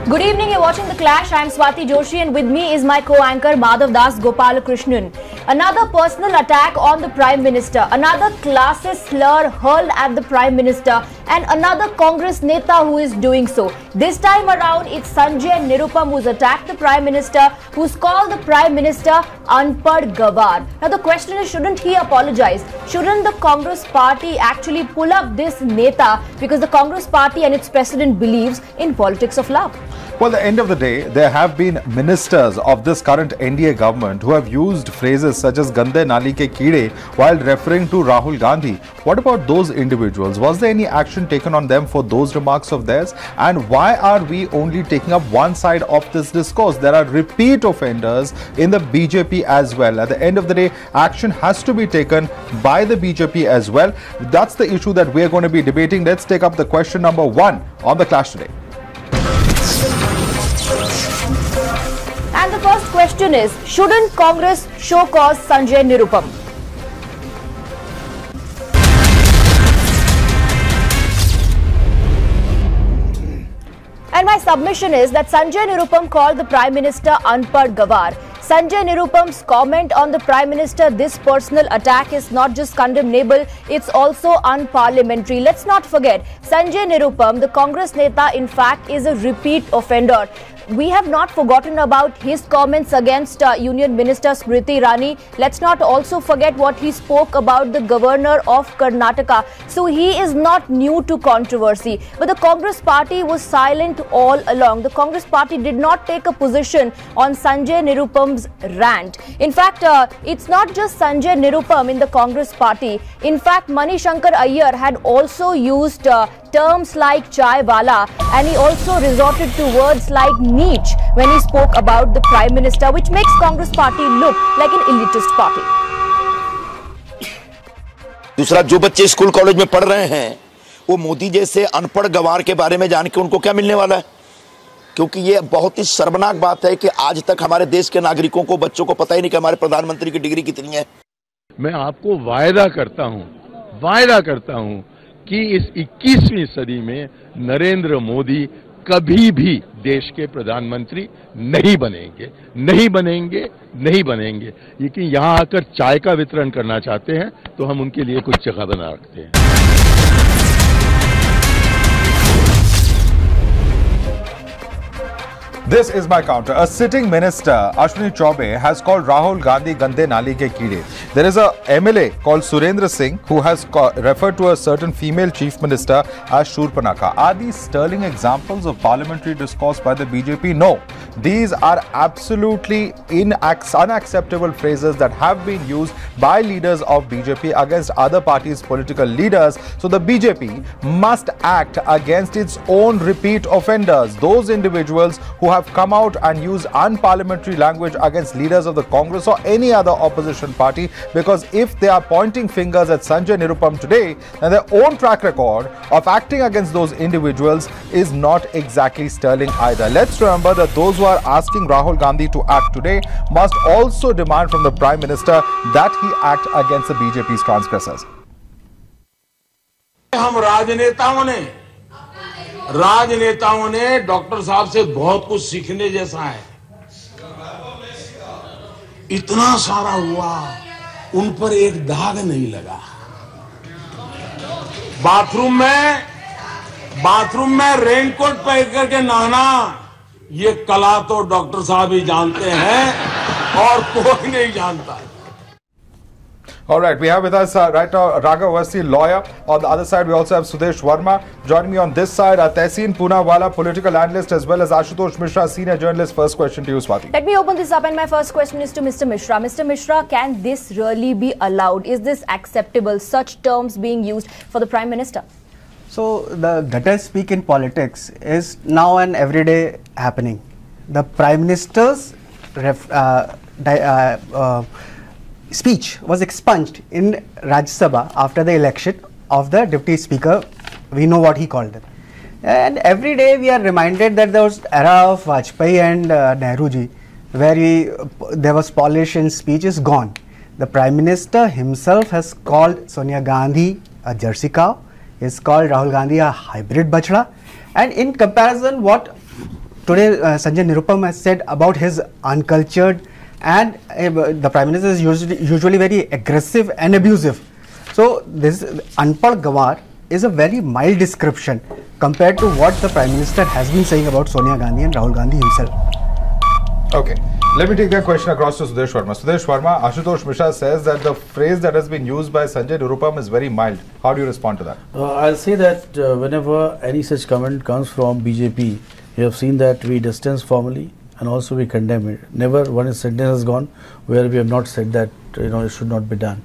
Good evening, you're watching The Clash. I'm Swati Joshi and with me is my co-anchor Madhav Das Gopalakrishnan. Another personal attack on the Prime Minister, another classist slur hurled at the Prime Minister and another Congress Neta who is doing so. This time around, it's Sanjay Nirupam who's attacked the Prime Minister, who's called the Prime Minister Anpadh Gavar. Now the question is, shouldn't he apologize? Shouldn't the Congress party actually pull up this Neta because the Congress party and its president believes in politics of love? Well, at the end of the day, there have been ministers of this current NDA government who have used phrases such as Gande Nali ke Keede while referring to Rahul Gandhi. What about those individuals? Was there any action taken on them for those remarks of theirs? And why are we only taking up one side of this discourse? There are repeat offenders in the BJP as well. At the end of the day, action has to be taken by the BJP as well. That's the issue that we're going to be debating. Let's take up the question number 1 on The Clash today. And the first question is, shouldn't Congress show cause Sanjay Nirupam? And my submission is that Sanjay Nirupam called the Prime Minister Anpadh Gavar. Sanjay Nirupam's comment on the Prime Minister, this personal attack, is not just condemnable, it's also unparliamentary. Let's not forget, Sanjay Nirupam, the Congress Neta, in fact, is a repeat offender. We have not forgotten about his comments against Union Minister Smriti Irani. Let's not also forget what he spoke about the governor of Karnataka. So he is not new to controversy. But the Congress party was silent all along. The Congress party did not take a position on Sanjay Nirupam's rant. In fact, it's not just Sanjay Nirupam in the Congress party. In fact, Mani Shankar Iyer had also used terms like chai wala, and he also resorted to words like niche when he spoke about the Prime Minister, which makes Congress party look like an elitist party. दूसरा, जो बच्चे school college में पढ़ रहे हैं वो मोदी जैसे अनपढ़ गवार के बारे में जान के उनको क्या मिलने वाला है? क्योंकि ये बहुत ही शर्मनाक बात है कि आज तक हमारे देश के नागरिकों को, बच्चों को पता ही नहीं कि हमारे प्रधानमंत्री की डिग्री कितनी है। मैं आपको वायदा करता हूं कि इस 21वीं सदी में नरेंद्र मोदी कभी भी देश के प्रधानमंत्री नहीं बनेंगे। लेकिन यहां आकर चाय का वितरण करना चाहते हैं तो हम उनके लिए कुछ जगह बना रखते हैं। This is my counter. A sitting minister, Ashwini Chaubey, has called Rahul Gandhi Gande Nali ke Keede. There is a MLA called Surendra Singh who has referred to a certain female chief minister as Shurpanakha. Are these sterling examples of parliamentary discourse by the BJP? No. These are absolutely unacceptable phrases that have been used by leaders of BJP against other parties' political leaders. So the BJP must act against its own repeat offenders, those individuals who have come out and used unparliamentary language against leaders of the Congress or any other opposition party, because if they are pointing fingers at Sanjay Nirupam today, then their own track record of acting against those individuals is not exactly sterling either. Let's remember that those who are asking Rahul Gandhi to act today must also demand from the Prime Minister that he act against the BJP's transgressors. हम राजनेताओं ने doctor साहब से बहुत कुछ सीखने जैसा है। इतना सारा हुआ, उन पर एक दाग नहीं लगा। बाथरूम में रेनकोट पहन करके नहाना, ये कला तो डॉक्टर साहब ही जानते हैं और कोई नहीं जानता। All right, we have with us right now Raghav Awasthi, lawyer. On the other side, we also have Sudesh Verma. Joining me on this side are Tehseen Poonawala, political analyst, as well as Ashutosh Mishra, senior journalist. First question to you, Swati. Let me open this up, and my first question is to Mr. Mishra. Mr. Mishra, can this really be allowed? Is this acceptable, such terms being used for the Prime Minister? So, the gutter speak in politics is now and everyday happening. The Prime Minister's speech was expunged in Rajya Sabha after the election of the Deputy Speaker. We know what he called it. And every day we are reminded that there was era of Vajpayee and Nehru ji, where there was polish in speech is gone. The Prime Minister himself has called Sonia Gandhi a Jersey cow. He has called Rahul Gandhi a hybrid bachda. And in comparison, what today Sanjay Nirupam has said about his uncultured, and the Prime Minister is usually very aggressive and abusive. So this Anpadh Gavar is a very mild description compared to what the Prime Minister has been saying about Sonia Gandhi and Rahul Gandhi himself. Okay, let me take that question across to Sudesh Sharma. Sudesh Sharma, Ashutosh Mishra says that the phrase that has been used by Sanjay Nirupam is very mild. How do you respond to that? I'll say that whenever any such comment comes from BJP, you have seen that we distance formally and also we condemn it. Never one sentence has gone where we have not said that it should not be done.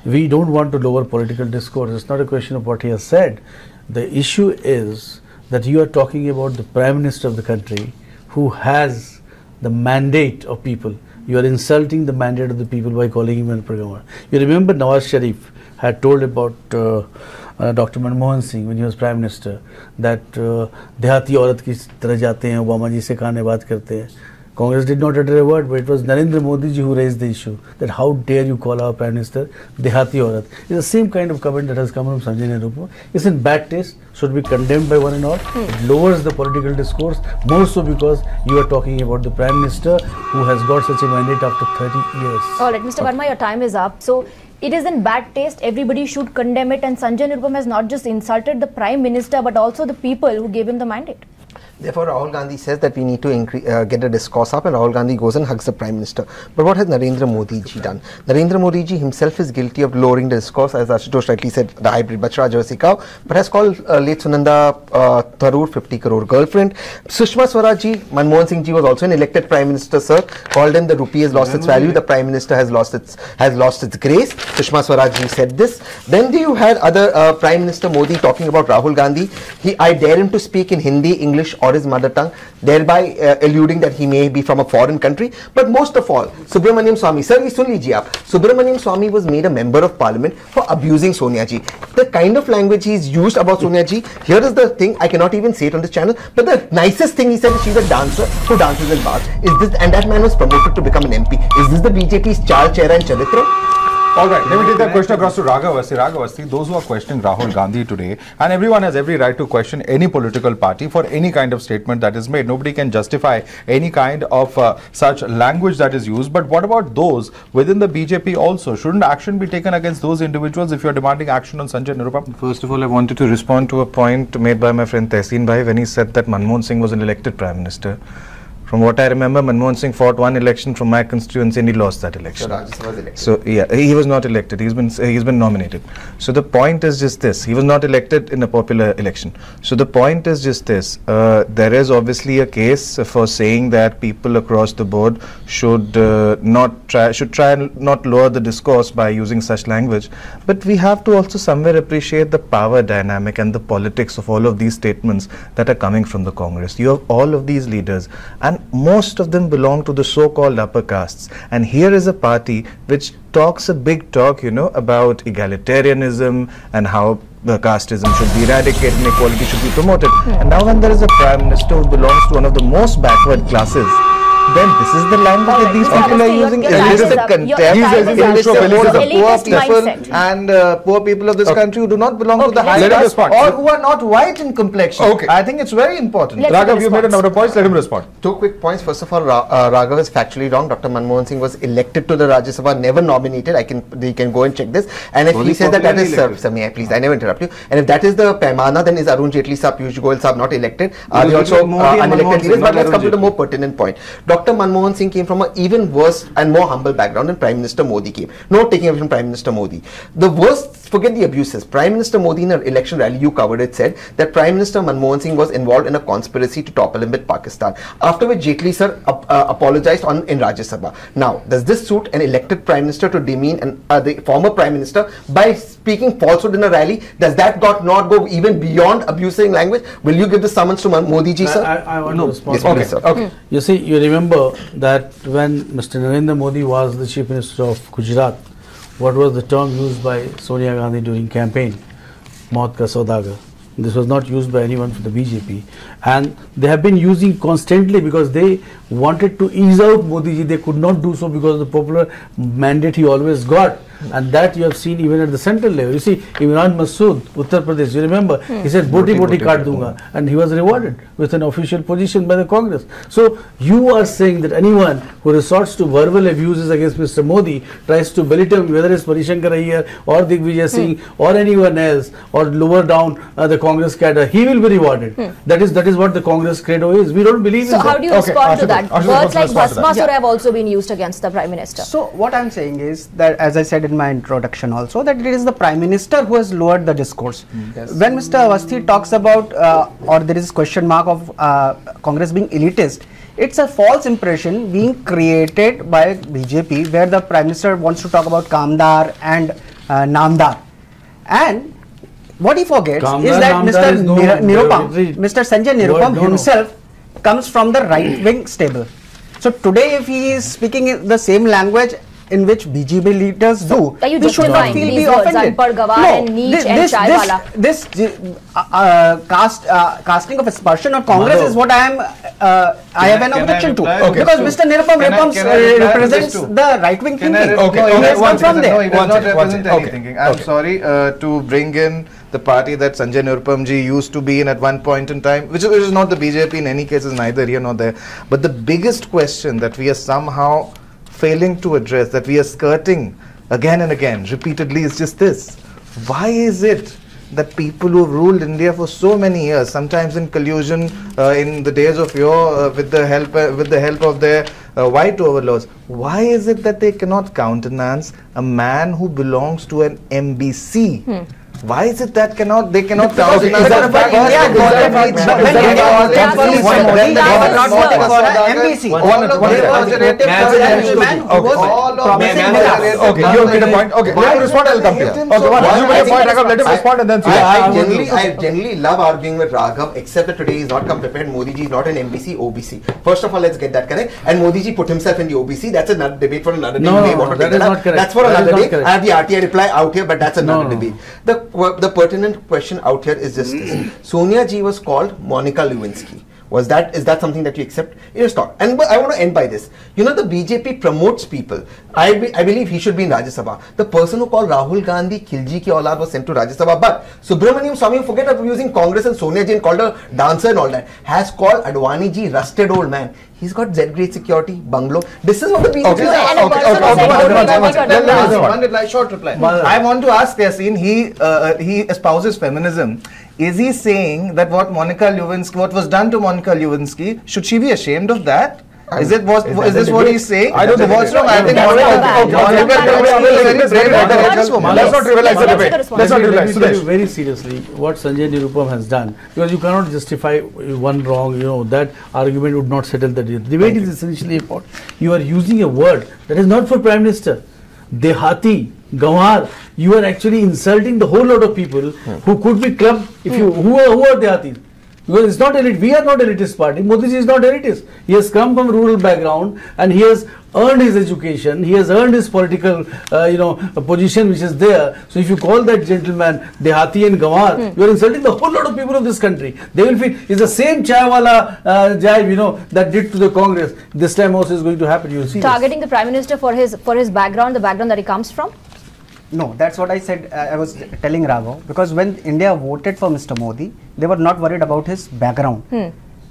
We don't want to lower political discourse. It's not a question of what he has said. The issue is that you are talking about the Prime Minister of the country who has the mandate of people. You are insulting the mandate of the people by calling him Anpadh Gavar. You remember Nawaz Sharif had told about Dr. Manmohan Singh when he was Prime Minister that dehati aurat ki tarah jate hain, Obama ji se खाने बात करते हैं. Congress did not utter a word, but it was Narendra Modi ji who raised the issue that how dare you call our Prime Minister dehati aurat. It's the same kind of comment that has come from Sanjay Nirupam. It's in bad taste, should be condemned by one and all. It lowers the political discourse, more so because you are talking about the Prime Minister who has got such a mandate after 30 years. Alright, Mr. Verma, your time is up. So it is in bad taste, everybody should condemn it, and Sanjay Nirupam has not just insulted the Prime Minister but also the people who gave him the mandate. Therefore, Rahul Gandhi says that we need to get the discourse up, and Rahul Gandhi goes and hugs the Prime Minister. But what has Narendra Modi ji done? Narendra Modi ji himself is guilty of lowering the discourse, as Ashutosh rightly said, the hybrid Bachra Jersey cow, but has called late Sunanda Tharoor 50 crore girlfriend. Sushma Swaraj ji, Manmohan Singh ji was also an elected Prime Minister, sir, called him the rupee has lost its value, the Prime Minister has lost its grace. Sushma Swaraj ji said this. Then you had other Prime Minister Modi talking about Rahul Gandhi. I dare him to speak in Hindi, English or his mother tongue, thereby alluding that he may be from a foreign country. But most of all, Subramaniam Swamy, sir, sun lijiye aap. Subramaniam Swamy was made a member of parliament for abusing Sonia ji. The kind of language he's used about Sonia ji, here is the thing, I cannot even say it on this channel, but the nicest thing he said is she's a dancer who dances in bars. Is this, and that man was promoted to become an MP. Is this the BJP's Chal, Chehra and Charitra? Alright, let me take that question across to Raghavasti. Raghavasti, those who are questioning Rahul Gandhi today, and everyone has every right to question any political party for any kind of statement that is made. Nobody can justify any kind of such language that is used. But what about those within the BJP also? Shouldn't action be taken against those individuals if you're demanding action on Sanjay Nirupam? First of all, I wanted to respond to a point made by my friend Tehseen Bhai when he said that Manmohan Singh was an elected Prime Minister. From what I remember, Manmohan Singh fought one election from my constituency and he lost that election. So yeah, he was not elected. He's been nominated. So the point is just this: he was not elected in a popular election. So the point is just this: there is obviously a case for saying that people across the board should try and not lower the discourse by using such language. But we have to also somewhere appreciate the power dynamic and the politics of all of these statements that are coming from the Congress. You have all of these leaders, and most of them belong to the so-called upper castes, and here is a party which talks a big talk, about egalitarianism and how casteism should be eradicated and equality should be promoted. And now when there is a Prime Minister who belongs to one of the most backward classes, then this is the language that these people are using. It is a contempt for the poor people and poor people of this country who do not belong to the high class or who are not white in complexion. I think it's very important. Raghav, you made a number of points. Let him respond. Two quick points. First of all, Raghav is factually wrong. Dr. Manmohan Singh was elected to the Rajya Sabha, never nominated. You can go and check this. And if he says that is please, I never interrupt you. And if that is the paimana, then is Arun Jaitley Sahab, Piyush Goyal Sahab not elected? Are they also unelected leaders? But let's come to the more pertinent point. Dr. Manmohan Singh came from an even worse and more humble background than Prime Minister Modi came. No taking away from Prime Minister Modi. The worst, forget the abuses. Prime Minister Modi in an election rally, you covered it, said that Prime Minister Manmohan Singh was involved in a conspiracy to topple him with Pakistan. After which Jaitley sir apologized in Rajya Sabha. Now, does this suit an elected Prime Minister to demean the former Prime Minister by speaking falsehood in a rally? Does that not go even beyond abusing language? Will you give the summons to Modi ji, sir? I want to respond. Yes, please, sir. Okay. You see, you remember that when Mr. Narendra Modi was the Chief Minister of Gujarat, what was the term used by Sonia Gandhi during campaign? Maut ka Saudagar. This was not used by anyone from the BJP, and they have been using constantly because they wanted to ease out Modi ji. They could not do so because of the popular mandate he always got, and that you have seen even at the central level. You see, Imran Masood, Uttar Pradesh, you remember, he said boti kaat dunga, and he was rewarded with an official position by the Congress. So you are saying that anyone who resorts to verbal abuses against Mr. Modi, tries to belittle him, whether it's Parishankar Iyer or Digvijay Singh or anyone else, or lower down the Congress cadre, he will be rewarded. That is what the Congress credo is. We don't believe in that. So how do you respond to that? Words like Bhasmasur have also been used against the Prime Minister. So what I'm saying is that, as I said in my introduction also, that it is the Prime Minister who has lowered the discourse. Yes. When Mr. Awasthi talks about or there is question mark of Congress being elitist, it's a false impression being created by BJP, where the Prime Minister wants to talk about Kamdar and Namdar. And what he forgets is that Mr. Mr. Sanjay Nirupam himself comes from the right-wing stable. So today, if he is speaking the same language in which BJP leaders do, we should not feel be offended. Anpadh, Gavar, and Neech and Chaiwala. This casting of aspersion on Congress is what I have an objection to. Because Mr. Nirupam represents the right-wing thinking. No, he does not represent any thinking. I'm sorry to bring in the party that Sanjay Nirupam ji used to be in at one point in time, which is not the BJP in any case, is neither here nor there. But the biggest question that we are somehow failing to address, that we are skirting again and again, repeatedly, is just this. Why is it that people who ruled India for so many years, sometimes in collusion in the days of yore with the help of their white overlords, why is it that they cannot countenance a man who belongs to an MBC? Why is it that they cannot countenance that I generally love arguing with Raghav, except that today he is not come prepared. Modi ji is not an MBC, OBC. First of all, let's get that correct. And Modi ji put himself in the OBC. That's another debate for another day. No, that is not correct. That's for another day. I have the RTI reply out here, but that's another debate. The pertinent question out here is just this. Sonia ji was called Monica Lewinsky. Is that something that you accept? It is not. And I want to end by this. You know, the BJP promotes people. I believe he should be in Rajya Sabha. The person who called Rahul Gandhi Khilji ki aulad was sent to Rajya Sabha. But Subramaniam Swamy, forget about using Congress and Sonia ji and called her dancer and all that, has called Advani ji rusted old man. He's got Z-grade security, bungalow. This is what the BJP is. Short reply. I want to ask Yasin, he espouses feminism. Is he saying that what was done to Monica Lewinsky, should she be ashamed of that? Is this what he's saying? I don't know what's wrong. I think let's not trivialize the debate. Let's not trivialize. Very seriously, what Sanjay Nirupam has done, because you cannot justify one wrong. That argument would not settle the debate. The debate is essentially about you are using a word that is not for Prime Minister. Dehati, Gavar, you are actually insulting the whole lot of people who could be clubbed. Who are Dehatis? Because it's not elite. We are not elitist party. Modi ji is not elitist. He has come from rural background and he has earned his education. He has earned his political, position which is there. So if you call that gentleman Dehati and Gavar, you are insulting the whole lot of people of this country. They will feel it's the same Chaiwala jive, that did to the Congress. This time also is going to happen. You will see. Targeting the Prime Minister for his background, the background that he comes from. No, that's what I said. I was telling Raghav, because when India voted for Mr. Modi, they were not worried about his background.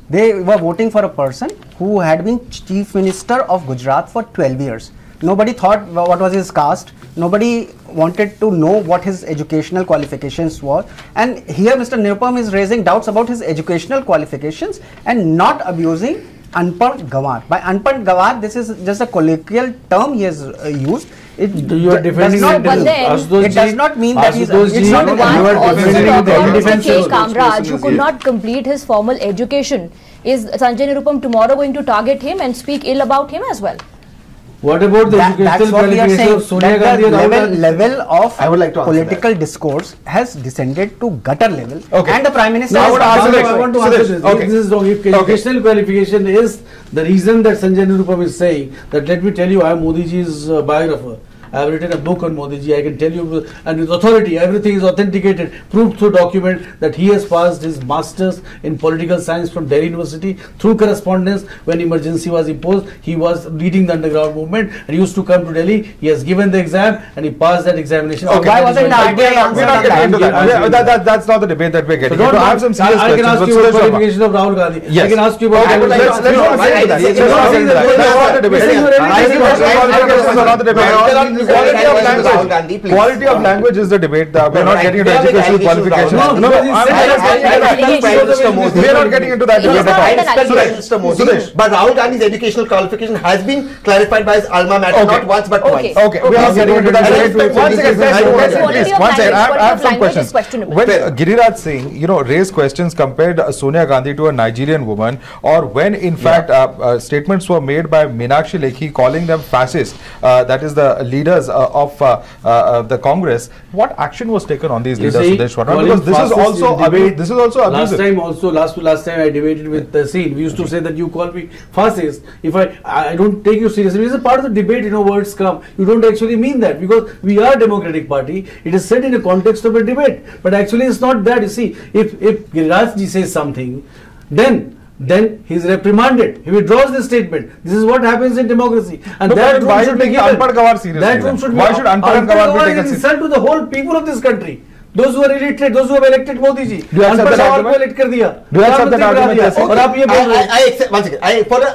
They were voting for a person who had been Chief Minister of Gujarat for 12 years. Nobody thought what was his caste. Nobody wanted to know what his educational qualifications were. And here Mr. Nirupam is raising doubts about his educational qualifications and not abusing Anpadh Gavar. By Anpadh Gavar, this is just a colloquial term he has used. It does not mean that he's it's not Mr. K. Kamraj, who could not complete his formal education. Is Sanjay Nirupam tomorrow going to target him and speak ill about him as well? What about the educational qualification of Sonia Gandhi? Level of political discourse has descended to gutter level, and the Prime Minister. I want to answer this. This is wrong. If educational qualification is the reason that Sanjay Nirupam is saying that, let me tell you, I am Modi ji's biographer. I have written a book on Modi ji. I can tell you, and with authority, everything is authenticated, proved through document that he has passed his masters in political science from Delhi University through correspondence. When emergency was imposed, he was leading the underground movement and he used to come to Delhi. He has given the exam and he passed that examination. Okay. Why wasn't the RBI We're not getting into that. That's not the debate that we're getting into. I have some serious I can questions. ask you about qualification of Rahul Gandhi. Yes. I can ask you about. Okay, let's not get into that. Let's not get into that. That's not the debate. Qualifications are not the debate. Quality of language is the debate. We're not getting into educational qualifications. No, we're not getting into that debate at all. But Rahul Gandhi's educational qualification has been clarified by his alma mater, not once but twice. Okay, we are not getting into that debate. One second, I have some questions. When Giriraj Singh, raised questions, compared Sonia Gandhi to a Nigerian woman, or when in fact statements were made by Meenakshi Lekhi calling them fascist, that is the leaders of the Congress, what action was taken on these leaders? Because this is also abusive. Last time I debated with Taseen, we used to say that you call me fascist. If I don't take you seriously, it's a part of the debate, words come. You don't actually mean that, because we are a democratic party. It is said in a context of a debate, but actually it's not that. You see, if Giriraj ji says something, then he is reprimanded. He withdraws the statement. This is what happens in democracy. And that room should be given. Anpadh Gawar seriously? That room should be. Why should Anpadh Gawar be taken seriously? Insult to the whole people of this country. Those who are illiterate, those who have elected Modi ji. Do you accept that argument? Do you accept that argument? I accept. One second.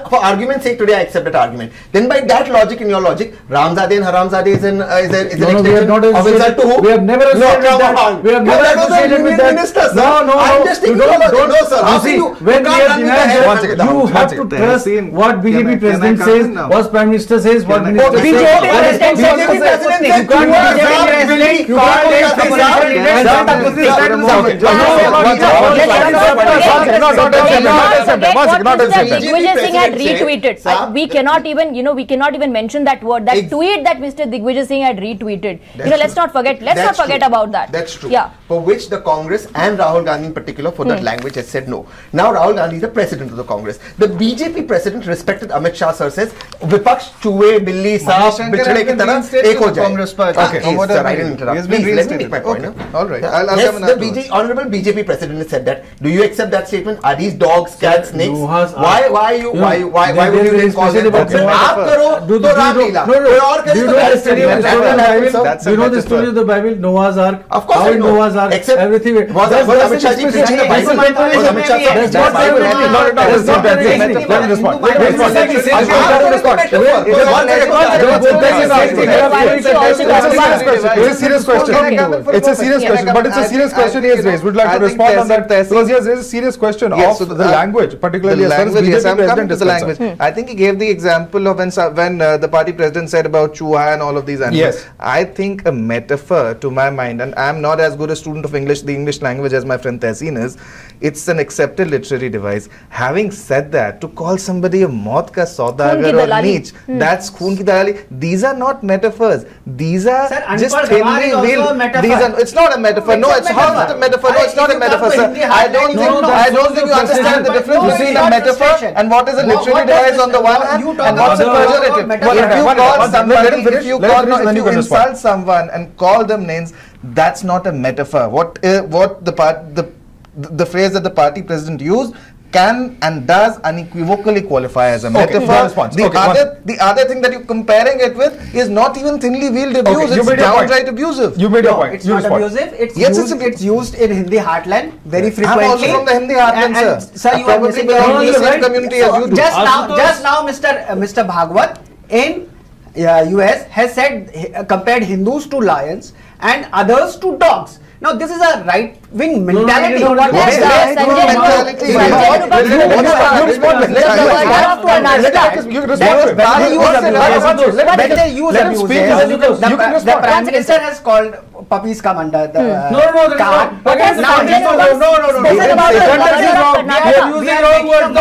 For argument's sake today, I accept that argument. Then by that logic, in your logic, Ramzadeh and Haramzadeh is an extension of insult to who? We have never associated that. We have never associated with that. No. I'm just taking your logic. No, sir. You see, when we are denied, you have to trust what BJP president says, what Prime Minister says, what Minister says. BJP president says you can't Forget what Mr. Digvijay Singh had retweeted. We cannot even mention that word. That tweet that Mr. Digvijay Singh had retweeted. Let's not forget about that. That's true. Yeah. For which the Congress and Rahul Gandhi in particular, for that language, has said no. Now Rahul Gandhi is the president of the Congress. The BJP president, respected Amit Shah sir, says Vipaksh chuwe billi saaf bichde ki tarah ek ho jaye. Congress party. Okay, sir, I didn't interrupt. Please let me make my point. All right. Yes, the honorable BJP president has said that. Do you accept that statement? Are these dogs, cats, snakes? Why would you then call them? Aap karo to Ram Leela. Do you know the story of the Bible? Noah's Ark. Of course, how in Noah's Ark everything. Was Amit Shah ji preaching the Bible? Was Amit Shah sir? That's not that. Let me respond. It's a serious question. It's a serious question, but it's a serious question he has raised. Would like to respond on that because he has raised a serious question of the language, particularly as far as BJP president is concerned. I think he gave the example of when the party president said about Chuha and all of these animals. Yes. I think a metaphor, to my mind, and I am not as good a student of the English language as my friend Tehseen is, it's an accepted literary device. Having said that, to call somebody a maut ka saudagar or neech, that's khoon ki dalali. These are not metaphors. These are just thinly veiled. It's not a metaphor. No, it's not a metaphor. No, it's not a metaphor, sir. I don't think you understand the difference between a metaphor and what is a literary device on the one hand and what's a pejorative. If you insult someone and call them names, that's not a metaphor. What the phrase that the party president used can and does unequivocally qualify as a metaphor. The other thing that you're comparing it with is not even thinly veiled abuse. It's downright abusive. You made your point. It's not abusive. It's used in Hindi heartland very frequently. I'm also from the Hindi heartland, sir. Sir, you probably belong to the same community as you do. Just now, Mr. Bhagwat in US has said compared Hindus to lions and others to dogs. Now this is a right-wing mentality. The Prime Minister has called puppies come under the No, car. Again, Now, no. We are using wrong words.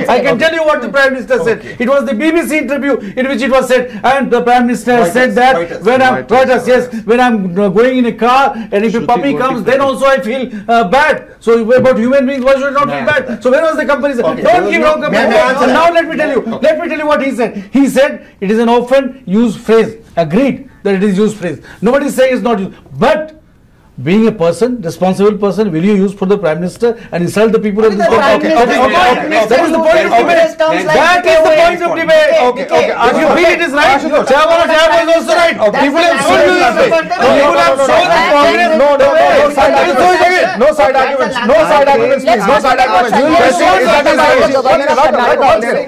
I can tell you what the Prime Minister said. It was the BBC interview in which it was said, and the Prime Minister said that when I'm going in a car and if a puppy comes, then also I feel bad. So about human beings, why should I not feel bad? So when was the company said? Don't give wrong company. Now let me tell you what he said. He said it is an often used phrase. Agreed that it is used phrase. Nobody is saying it's not used. But being a person, responsible person, will you use for the Prime Minister and insult the people of this country? That is the point of debate. That is the point of debate. If you feel it is right, Chawala is also right. People have shown you this way. People have shown that Congress. No side arguments. No side arguments, please. No side arguments.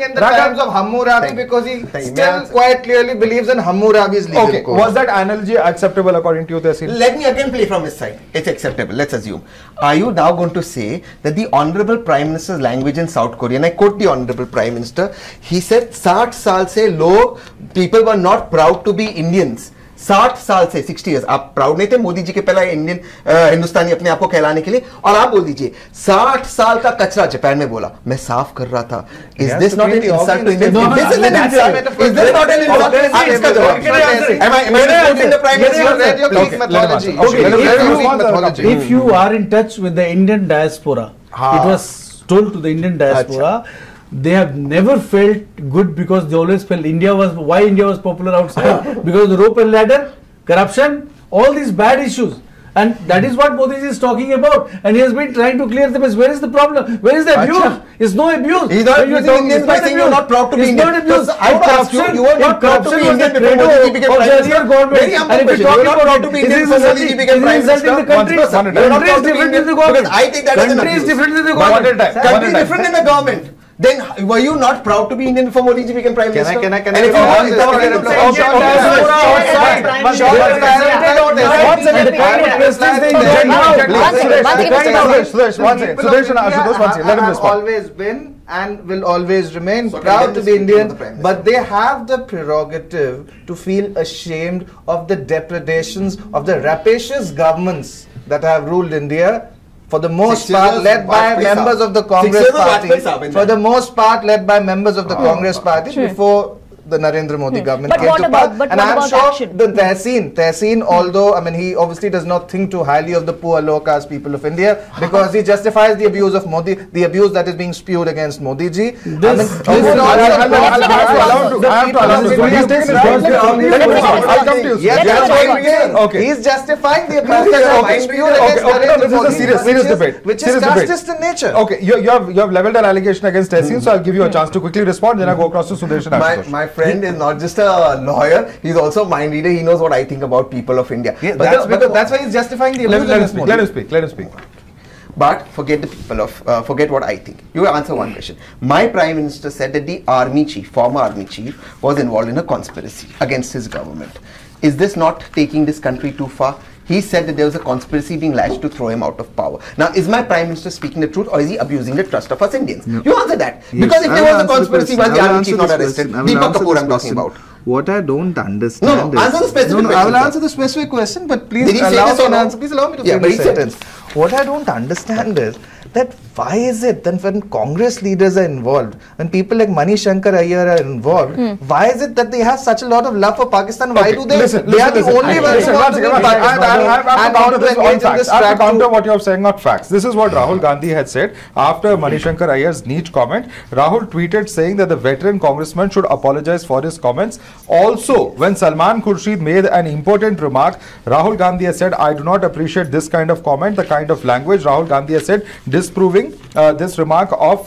In the terms of Hammurabi, because he still quite clearly believes in Hammurabi's legal code. Was that analogy acceptable according to you, Tehsil? Let me again play from his side. It's acceptable, let's assume. Are you now going to say that the Honorable Prime Minister's language in South Korea, and I quote the Honorable Prime Minister, he said, 60 साल से लोग, people were not proud to be Indians. 60 साल से 60 years आप proud नहीं थे मोदी जी के पहला इंडियन हिंदुस्तानी अपने आप को कहलाने के लिए और आप बोल दीजिए 60 साल का कचरा जापान में बोला मैं साफ कर रहा था is this not an insult to Indian this is an insult is this not an insult इसका जवाब am I quoting the prime minister if you are in touch with the Indian diaspora it was told to the Indian diaspora they have never felt good because they always felt India was popular outside because of the rope and ladder, corruption, all these bad issues. And that is what Modi is talking about. And he has been trying to clear the mess. Where is the problem? Where is the abuse? It's no abuse. He's not using Indians by saying you're not proud to be Indian. It's not abuse. I would ask you, you are not proud to be Indian before Modi ji became Prime Minister. Very humble question. You are not proud to be Indian before Modi ji became Prime Minister. The country is different in the government. I take that as an abuse. Country is different in the government. Country is different in the government. Then were you not proud to be Indian before Modi ji became Prime Minister? Can I and if you want always been and will always remain proud to be Indian, but they have the prerogative to feel ashamed of the depredations of the rapacious governments that have ruled India. For the most part led by members of the Congress party. For the most part led by members of the Congress party before the Narendra Modi government came to power. And I am sure the Tehsin, although I mean he obviously does not think too highly of the poor low caste people of India because he justifies the abuse of Modi, the abuse that is being spewed against Modi ji. He is justifying the abuse that is being spewed against Narendra Modi. This is a serious debate. Which is casteist in nature. Okay, you have leveled an allegation against Tehsin, so I'll give you a chance to quickly respond. Then I go across to Sudesh and Ashutosh. My friend is not just a lawyer, he's also a mind reader. He knows what I think about people of India. Yeah, that's why he's justifying the abuse. Let him speak. But forget the people of, forget what I think. You answer one question. My Prime Minister said that the army chief, former army chief, was involved in a conspiracy against his government. Is this not taking this country too far? He said that there was a conspiracy being latched to throw him out of power. Now, is my Prime Minister speaking the truth or is he abusing the trust of us Indians? No. You answer that. Yes. Because if there was a conspiracy, why the army chief not arrested? Deepak Kapoor I'm talking about. What I don't understand is... answer the specific question. I will answer the specific question, but please allow me to finish the sentence. What I don't understand is that why is it that when Congress leaders are involved, when people like Mani Shankar Iyer are involved, why is it that they have such a lot of love for Pakistan? Why do they? They are the only ones who want to be Pakistan. I have to counter what you are saying, not facts. This is what Rahul Gandhi had said after Mani Shankar Iyer's neat comment. Rahul tweeted saying that the veteran congressman should apologize for his comments. Also, when Salman Khurshid made an important remark, Rahul Gandhi has said, I do not appreciate this kind of comment, the kind of language. Rahul Gandhi has said, disproving this remark of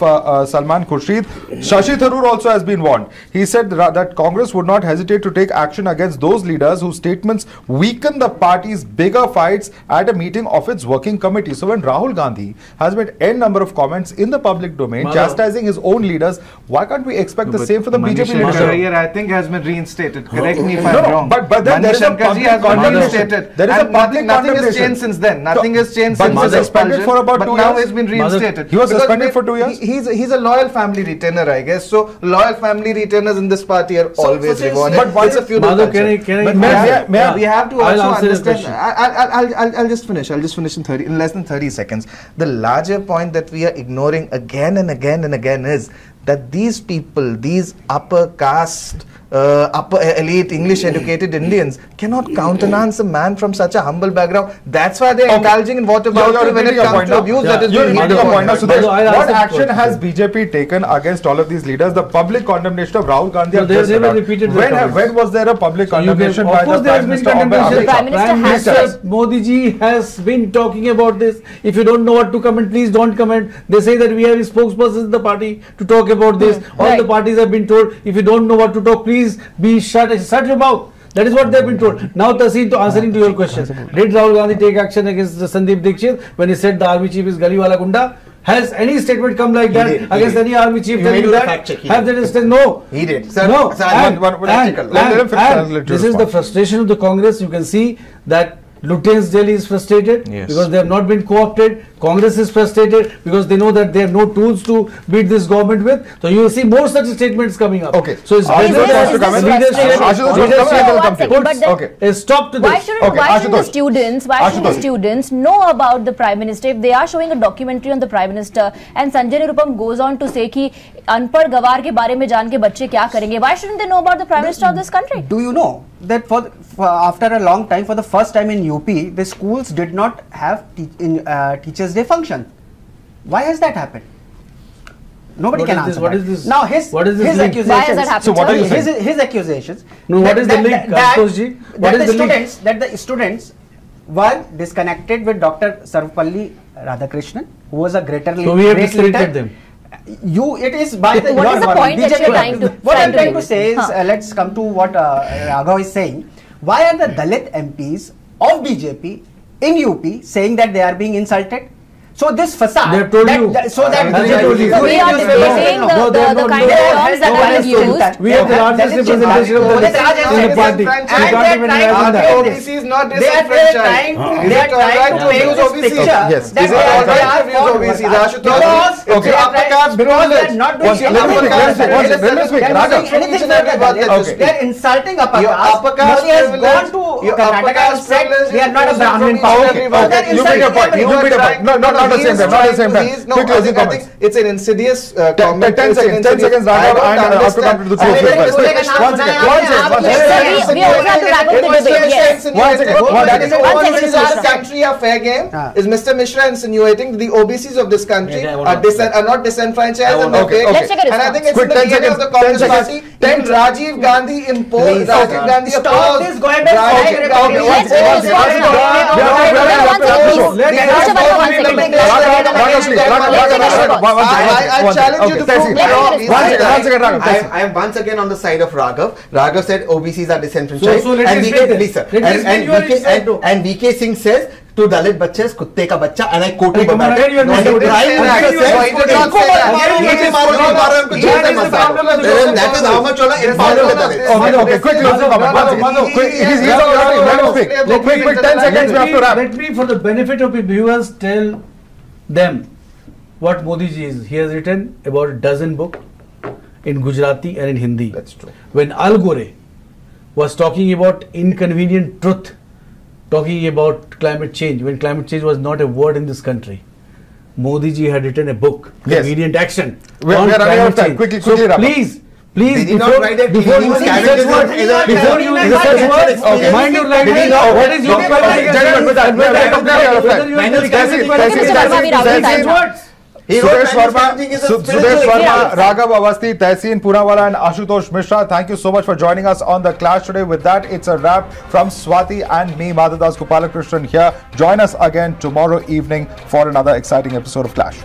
Salman Khurshid. Shashi Tharoor also has been warned. He said that Congress would not hesitate to take action against those leaders whose statements weaken the party's bigger fights at a meeting of its working committee. So when Rahul Gandhi has made n number of comments in the public domain chastising his own leaders, why can't we expect the same for the BJP leadership? I think has been reinstated. Correct me if I'm wrong. But then there is a public condemnation. There is a public nothing has changed since then. Nothing has changed since his expulsion. For about 2 years. Now has been reinstated. terminated. He was Because suspended for 2 years? He's a loyal family retainer, I guess. So loyal family retainers in this party are always rewarded. But why it's a feudal Madhav, culture. We have to I'll also answer your understand. I'll just finish. I'll just finish in less than 30 seconds. The larger point that we are ignoring again and again and again is that these people, these upper caste, upper elite English educated Indians cannot countenance a man from such a humble background. That's why they are indulging in whataboutery when it comes to abuse that is being You're point now. So what action has BJP BJP taken against all of these leaders? The public condemnation of Rahul Gandhi. No, they never repeated their comments. When was there a public condemnation by Of course the there Prime has been Minister? condemnation. Prime Minister has Modi ji has been talking about this. If you don't know what to comment, please don't comment. They say that we have spokespersons in the party to talk about this. All the parties have been told, if you don't know what to talk, please be shut your mouth. That is what they have been told. Now, Taseen, to answering to your question, did Rahul Gandhi take action against Sandeep Dixit when he said the army chief is Galiwala Gunda? Has any statement come like that against any army chief? Telling that? Have that instance? No. He did. Sir, no. This is the frustration of the Congress. You can see that Lutyens Delhi is frustrated because they have not been co-opted. Congress is frustrated because they know that they have no tools to beat this government with. So you will see more such statements coming up. Okay. So it's better that leadership put stop to why this. shouldn't the students know about the Prime Minister if they are showing a documentary on the Prime Minister and Sanjay Nirupam goes on to say कि अनपढ़ गवार के बारे में जान के बच्चे क्या करेंगे? Why shouldn't they know about the Prime Minister of this country? Do you know that for after a long time, for the first time in UP, the schools did not have Teachers' Day function? Why has that happened? Nobody can answer. What is this? Now his accusations. Why has that happened? So what are you saying? His accusations. No, what is the link, Santoshji? What is the link? That the students were disconnected with Dr. Sarvapalli Radhakrishnan, who was a greater leader. So we have discredited them. It is by the. What is the point that you're trying to? What I'm trying to say is, let's come to what Raghav is saying. Why are the Dalit MPs of BJP in UP saying that they are being insulted? So this facade. They have told you. So that we are debating the kind of terms that are used. We have the largest representation of the in the party. OBC is not disenfranchised. They are trying to make this picture. Yes. Is it all right to use OBC? Because they are not doing anything for the Dalits. They are insulting upper caste. Modi has gone to Karnataka and said we are not a Brahmin power. You made your point. Not the same time. Quickly, I think it's an insidious comment. 10 seconds, Raghav, and after come to the close. One second. We also have to wrap up the debate. Yes. This country a fair game. Is Mr. Mishra insinuating the OBCs of this country are not disenfranchised and Let's take a response. and I think it's in the DNA of the Congress party. Then Rajiv Gandhi imposed. Rajiv Gandhi Stop this going back. I challenge you to prove me wrong. I am once again on the side of Raghav. Raghav said OBCs are disenfranchised. And VK Singh says to Dalit bachas kutte ka bacha, and I quoted him. That is how much Okay, quickly. Quick, 10 seconds, we have to wrap. Let me, for the benefit of the viewers, tell them what Modi ji is. He has written about a dozen books in Gujarati and in Hindi. That's true. When Al Gore was talking about inconvenient truth, talking about climate change, when climate change was not a word in this country, Modi ji had written a book, Convenient Action. We are running out of time. Quickly, wrap up. Please, before you use such words, mind your language. What is your Sudesh Verma, Raghav Awasthi, Tehseen Poonawala and Ashutosh Mishra, thank you so much for joining us on The Clash today. With that, it's a wrap from Swati and me, Madhav Das Gopalakrishnan here. Join us again tomorrow evening for another exciting episode of Clash.